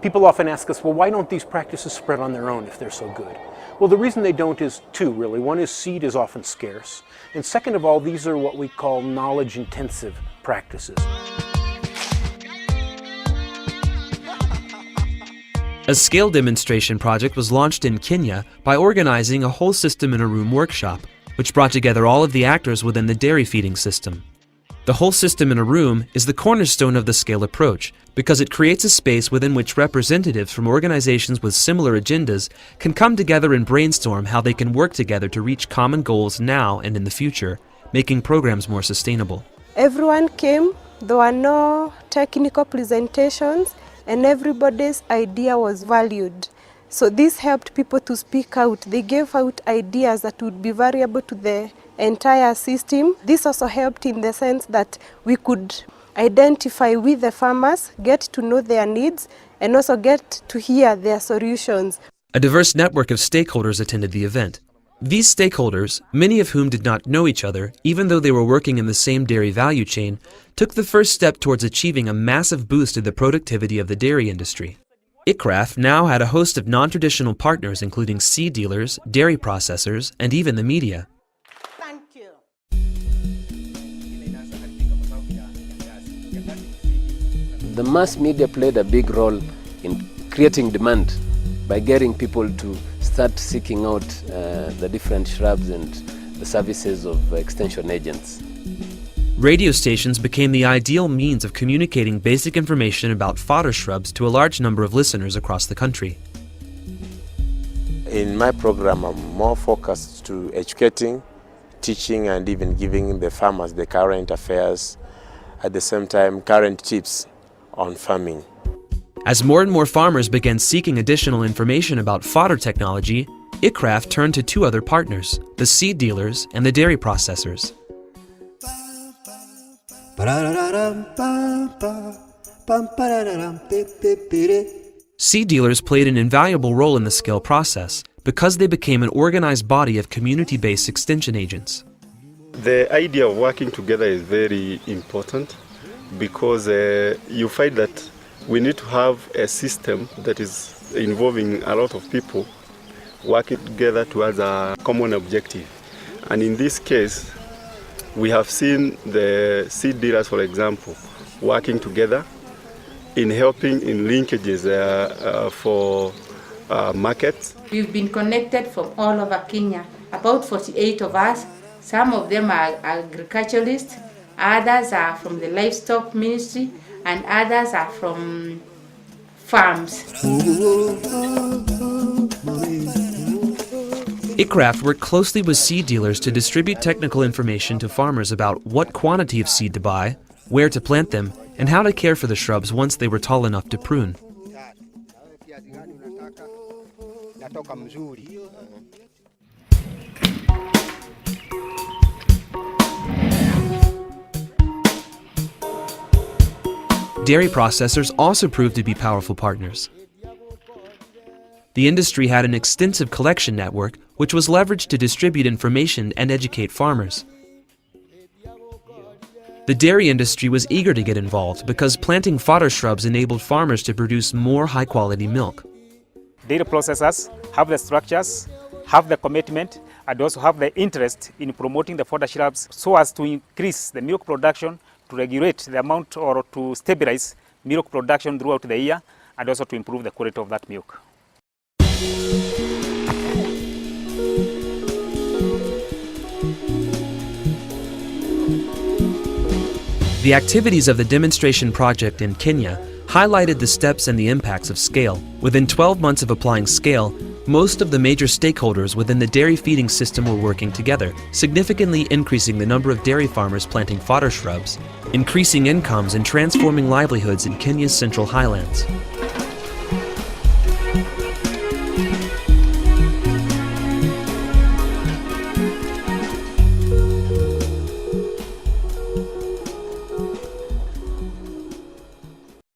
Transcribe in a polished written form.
People often ask us, well, why don't these practices spread on their own if they're so good? Well, the reason they don't is two, really. One is seed is often scarce. And second of all, these are what we call knowledge-intensive practices. A scale demonstration project was launched in Kenya by organizing a whole system in a room workshop, which brought together all of the actors within the dairy feeding system. The whole system in a room is the cornerstone of the scale approach because it creates a space within which representatives from organizations with similar agendas can come together and brainstorm how they can work together to reach common goals now and in the future, making programs more sustainable. Everyone came, there were no technical presentations, and everybody's idea was valued. So this helped people to speak out. They gave out ideas that would be variable to the entire system. This also helped in the sense that we could identify with the farmers, get to know their needs, and also get to hear their solutions. A diverse network of stakeholders attended the event. These stakeholders, many of whom did not know each other, even though they were working in the same dairy value chain, took the first step towards achieving a massive boost to the productivity of the dairy industry. ICRAF now had a host of non-traditional partners including seed dealers, dairy processors, and even the media. Thank you. The mass media played a big role in creating demand by getting people to start seeking out the different shrubs and the services of extension agents. Radio stations became the ideal means of communicating basic information about fodder shrubs to a large number of listeners across the country. In my program, I'm more focused to educating, teaching, and even giving the farmers the current affairs, at the same time current tips on farming. As more and more farmers began seeking additional information about fodder technology, ICRAF turned to two other partners, the seed dealers and the dairy processors. Seed dealers played an invaluable role in the scale process because they became an organized body of community-based extension agents. The idea of working together is very important because you find that we need to have a system that is involving a lot of people working together towards a common objective. And in this case, we have seen the seed dealers, for example, working together in helping in linkages for markets. We've been connected from all over Kenya, about 48 of us. Some of them are agriculturalists, others are from the livestock ministry, and others are from farms. ICRAF worked closely with seed dealers to distribute technical information to farmers about what quantity of seed to buy, where to plant them, and how to care for the shrubs once they were tall enough to prune. Dairy processors also proved to be powerful partners. The industry had an extensive collection network which was leveraged to distribute information and educate farmers. The dairy industry was eager to get involved because planting fodder shrubs enabled farmers to produce more high-quality milk. Dairy processors have the structures, have the commitment, and also have the interest in promoting the fodder shrubs so as to increase the milk production, to regulate the amount or to stabilize milk production throughout the year, and also to improve the quality of that milk. The activities of the demonstration project in Kenya highlighted the steps and the impacts of scale. Within 12 months of applying scale, most of the major stakeholders within the dairy feeding system were working together, significantly increasing the number of dairy farmers planting fodder shrubs, increasing incomes and transforming livelihoods in Kenya's central highlands.